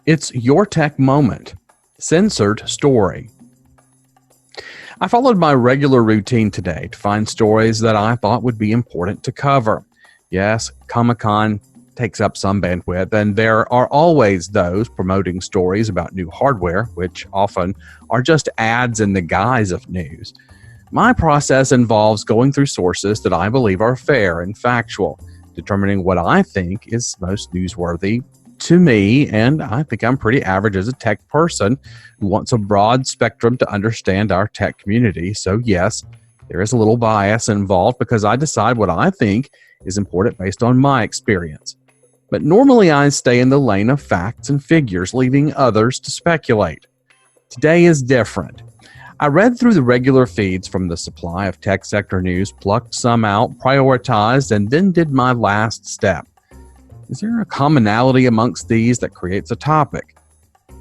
It's your tech moment. Censored story. I followed my regular routine today to find stories that I thought would be important to cover. Yes, Comic-Con takes up some bandwidth, and there are always those promoting stories about new hardware, which often are just ads in the guise of news. My process involves going through sources that I believe are fair and factual, determining what I think is most newsworthy to me, and I think I'm pretty average as a tech person who wants a broad spectrum to understand our tech community. So yes, there is a little bias involved because I decide what I think is important based on my experience. But normally I stay in the lane of facts and figures, leaving others to speculate. Today is different. I read through the regular feeds from the supply of tech sector news, plucked some out, prioritized, and then did my last step. Is there a commonality amongst these that creates a topic?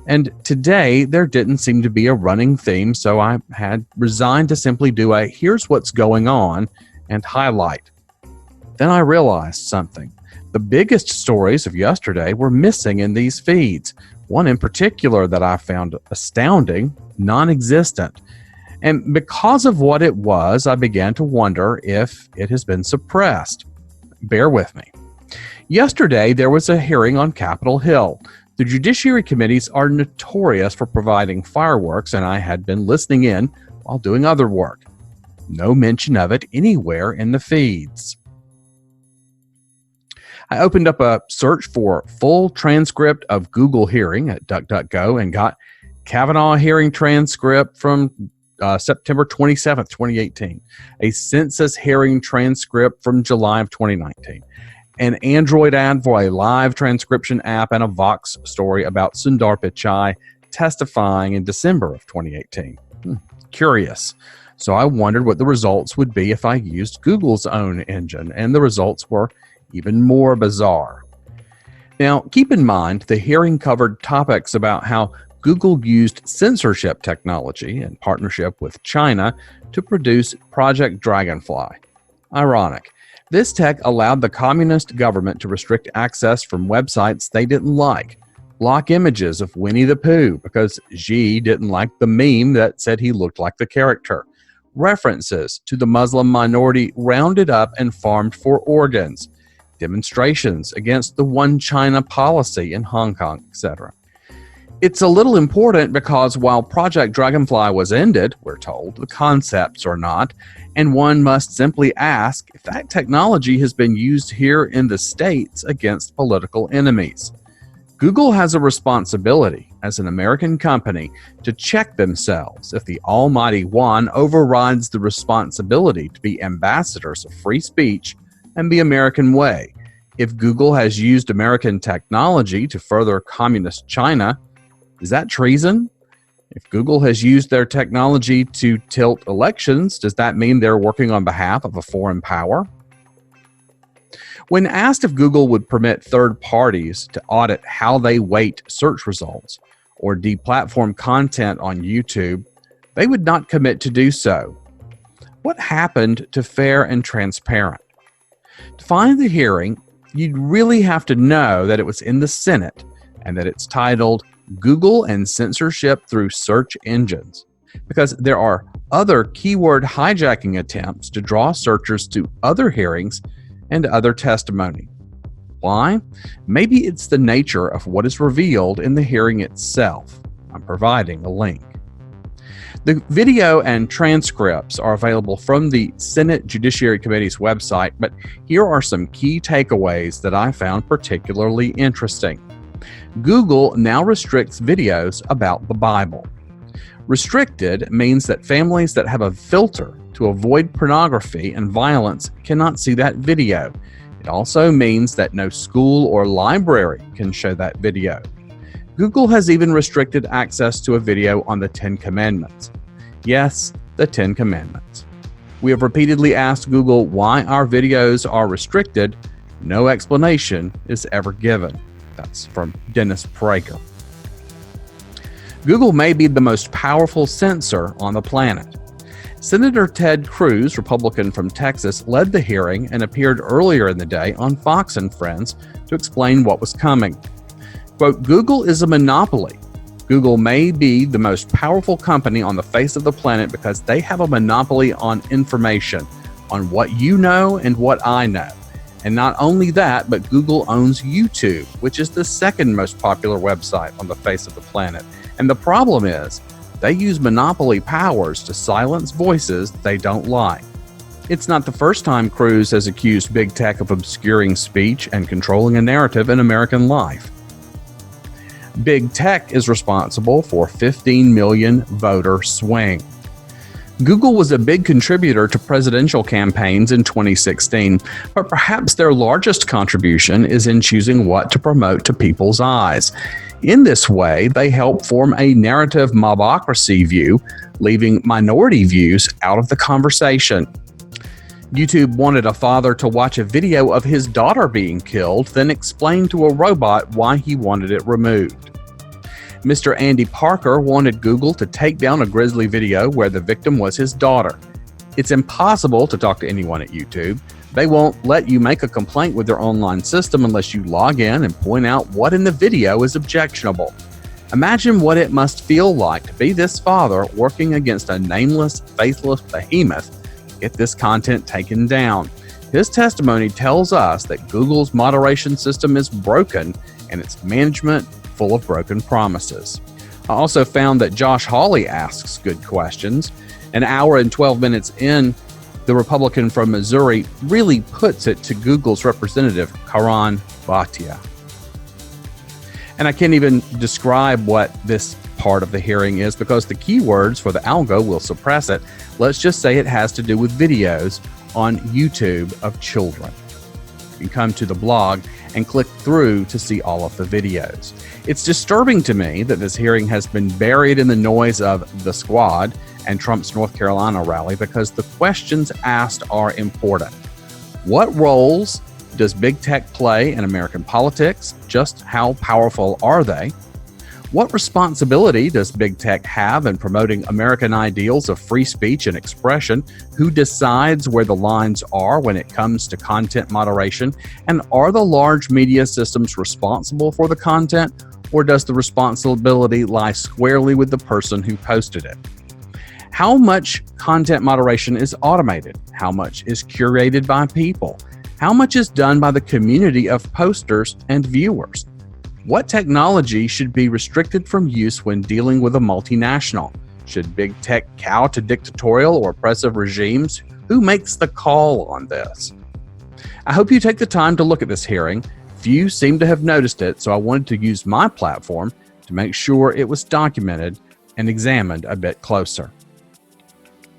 And today, there didn't seem to be a running theme, so I had resigned to simply do a here's what's going on and highlight. Then I realized something. The biggest stories of yesterday were missing in these feeds. One in particular that I found astounding, non-existent. And because of what it was, I began to wonder if it has been suppressed. Bear with me. Yesterday, there was a hearing on Capitol Hill. The Judiciary Committees are notorious for providing fireworks, and I had been listening in while doing other work. No mention of it anywhere in the feeds. I opened up a search for full transcript of Google hearing at DuckDuckGo and got Kavanaugh hearing transcript from September 27th, 2018, a census hearing transcript from July of 2019, an Android ad for a live transcription app, and a Vox story about Sundar Pichai testifying in December of 2018. Curious. So I wondered what the results would be if I used Google's own engine, and the results were even more bizarre. Now, keep in mind, the hearing covered topics about how Google used censorship technology in partnership with China to produce Project Dragonfly. Ironic. This tech allowed the communist government to restrict access from websites they didn't like, block images of Winnie the Pooh because Xi didn't like the meme that said he looked like the character, references to the Muslim minority rounded up and farmed for organs, demonstrations against the One China policy in Hong Kong, etc. It's a little important because while Project Dragonfly was ended, we're told, the concepts are not, and one must simply ask if that technology has been used here in the States against political enemies. Google has a responsibility as an American company to check themselves if the almighty Yuan overrides the responsibility to be ambassadors of free speech and the American way. If Google has used American technology to further communist China, is that treason? If Google has used their technology to tilt elections, does that mean they're working on behalf of a foreign power? When asked if Google would permit third parties to audit how they weight search results or deplatform content on YouTube, they would not commit to do so. What happened to fair and transparent? To find the hearing, you'd really have to know that it was in the Senate and that it's titled Google and Censorship Through Search Engines, because there are other keyword hijacking attempts to draw searchers to other hearings and other testimony. Why? Maybe it's the nature of what is revealed in the hearing itself. I'm providing a link. The video and transcripts are available from the Senate Judiciary Committee's website, but here are some key takeaways that I found particularly interesting. Google now restricts videos about the Bible. Restricted means that families that have a filter to avoid pornography and violence cannot see that video. It also means that no school or library can show that video. Google has even restricted access to a video on the 10 Commandments. Yes, the 10 Commandments. We have repeatedly asked Google why our videos are restricted. No explanation is ever given. That's from Dennis Prager. Google may be the most powerful censor on the planet. Senator Ted Cruz, Republican from Texas, led the hearing and appeared earlier in the day on Fox and Friends to explain what was coming. Quote, Google is a monopoly. Google may be the most powerful company on the face of the planet because they have a monopoly on information, on what you know and what I know. And not only that, but Google owns YouTube, which is the second most popular website on the face of the planet. And the problem is, they use monopoly powers to silence voices they don't like. It's not the first time Cruz has accused big tech of obscuring speech and controlling a narrative in American life. Big tech is responsible for 15 million voter swing. Google was a big contributor to presidential campaigns in 2016, but perhaps their largest contribution is in choosing what to promote to people's eyes. In this way, they help form a narrative mobocracy view, leaving minority views out of the conversation. YouTube wanted a father to watch a video of his daughter being killed, then explain to a robot why he wanted it removed. Mr. Andy Parker wanted Google to take down a grisly video where the victim was his daughter. It's impossible to talk to anyone at YouTube. They won't let you make a complaint with their online system unless you log in and point out what in the video is objectionable. Imagine what it must feel like to be this father working against a nameless, faithless behemoth to get this content taken down. His testimony tells us that Google's moderation system is broken and its management full of broken promises. I also found that Josh Hawley asks good questions. An hour and 12 minutes in, the Republican from Missouri really puts it to Google's representative, Karan Bhatia. And I can't even describe what this part of the hearing is because the keywords for the algo will suppress it. Let's just say it has to do with videos on YouTube of children. You can come to the blog and click through to see all of the videos. It's disturbing to me that this hearing has been buried in the noise of the squad and Trump's North Carolina rally because the questions asked are important. What roles does big tech play in American politics? Just how powerful are they? What responsibility does big tech have in promoting American ideals of free speech and expression? Who decides where the lines are when it comes to content moderation? And are the large media systems responsible for the content, or does the responsibility lie squarely with the person who posted it? How much content moderation is automated? How much is curated by people? How much is done by the community of posters and viewers? What technology should be restricted from use when dealing with a multinational? Should big tech cow to dictatorial or oppressive regimes? Who makes the call on this? I hope you take the time to look at this hearing. Few seem to have noticed it, so I wanted to use my platform to make sure it was documented and examined a bit closer.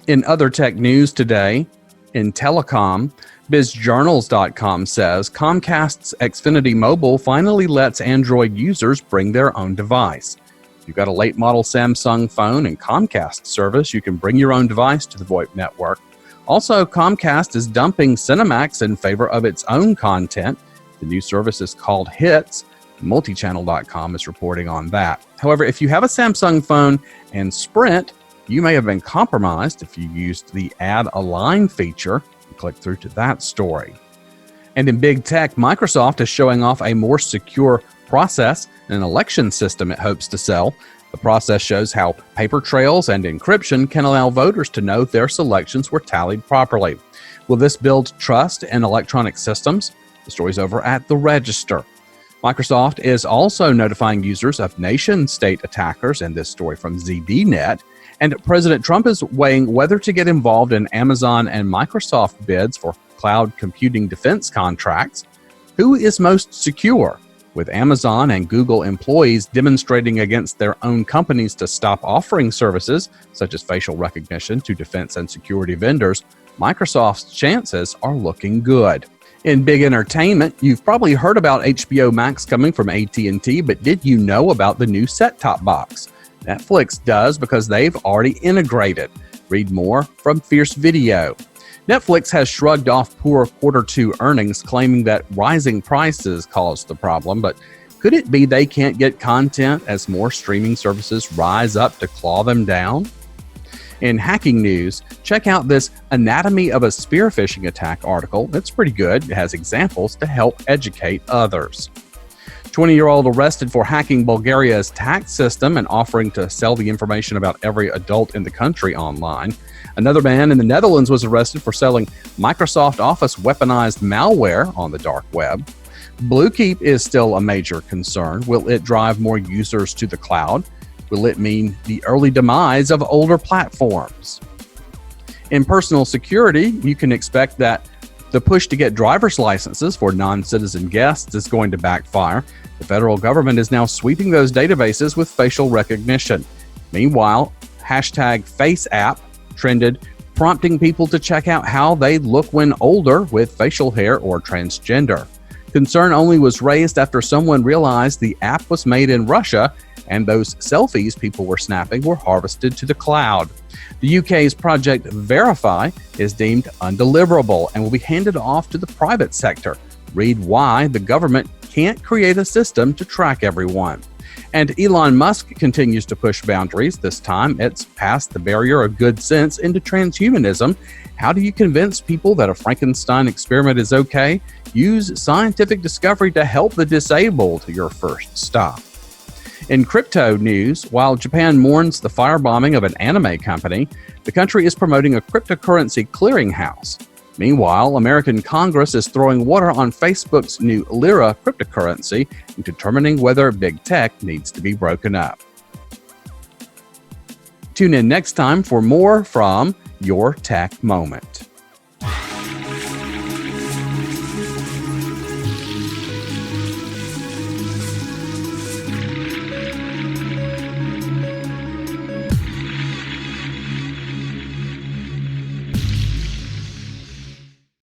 In other tech news today, in telecom, BizJournals.com says Comcast's Xfinity Mobile finally lets Android users bring their own device. If you've got a late model Samsung phone and Comcast service, you can bring your own device to the VoIP network. Also, Comcast is dumping Cinemax in favor of its own content. The new service is called Hits. Multichannel.com is reporting on that. However, if you have a Samsung phone and Sprint, you may have been compromised if you used the Add a Line feature. Click through to that story. And in big tech, Microsoft is showing off a more secure process and an election system it hopes to sell. The process shows how paper trails and encryption can allow voters to know their selections were tallied properly. Will this build trust in electronic systems? The story's over at The Register. Microsoft is also notifying users of nation-state attackers in this story from ZDNet. And President Trump is weighing whether to get involved in Amazon and Microsoft bids for cloud computing defense contracts. Who is most secure? With Amazon and Google employees demonstrating against their own companies to stop offering services, such as facial recognition, to defense and security vendors, Microsoft's chances are looking good. In big entertainment, you've probably heard about HBO Max coming from AT&T, but did you know about the new set-top box? Netflix does because they've already integrated. Read more from Fierce Video. Netflix has shrugged off poor Q2 earnings, claiming that rising prices caused the problem, but could it be they can't get content as more streaming services rise up to claw them down? In hacking news, check out this Anatomy of a Spear Phishing Attack article. It's pretty good. It has examples to help educate others. 20-year-old arrested for hacking Bulgaria's tax system and offering to sell the information about every adult in the country online. Another man in the Netherlands was arrested for selling Microsoft Office weaponized malware on the dark web. Bluekeep is still a major concern. Will it drive more users to the cloud? Will it mean the early demise of older platforms? In personal security, you can expect that the push to get driver's licenses for non-citizen guests is going to backfire. The federal government is now sweeping those databases with facial recognition. Meanwhile, #FaceApp trended, prompting people to check out how they look when older with facial hair or transgender. Concern only was raised after someone realized the app was made in Russia and those selfies people were snapping were harvested to the cloud. The UK's Project Verify is deemed undeliverable and will be handed off to the private sector. Read why the government can't create a system to track everyone. And Elon Musk continues to push boundaries. This time, it's past the barrier of good sense into transhumanism. How do you convince people that a Frankenstein experiment is okay? Use scientific discovery to help the disabled, your first stop. In crypto news, while Japan mourns the firebombing of an anime company, the country is promoting a cryptocurrency clearinghouse. Meanwhile, American Congress is throwing water on Facebook's new Lira cryptocurrency and determining whether big tech needs to be broken up. Tune in next time for more from Your Tech Moment.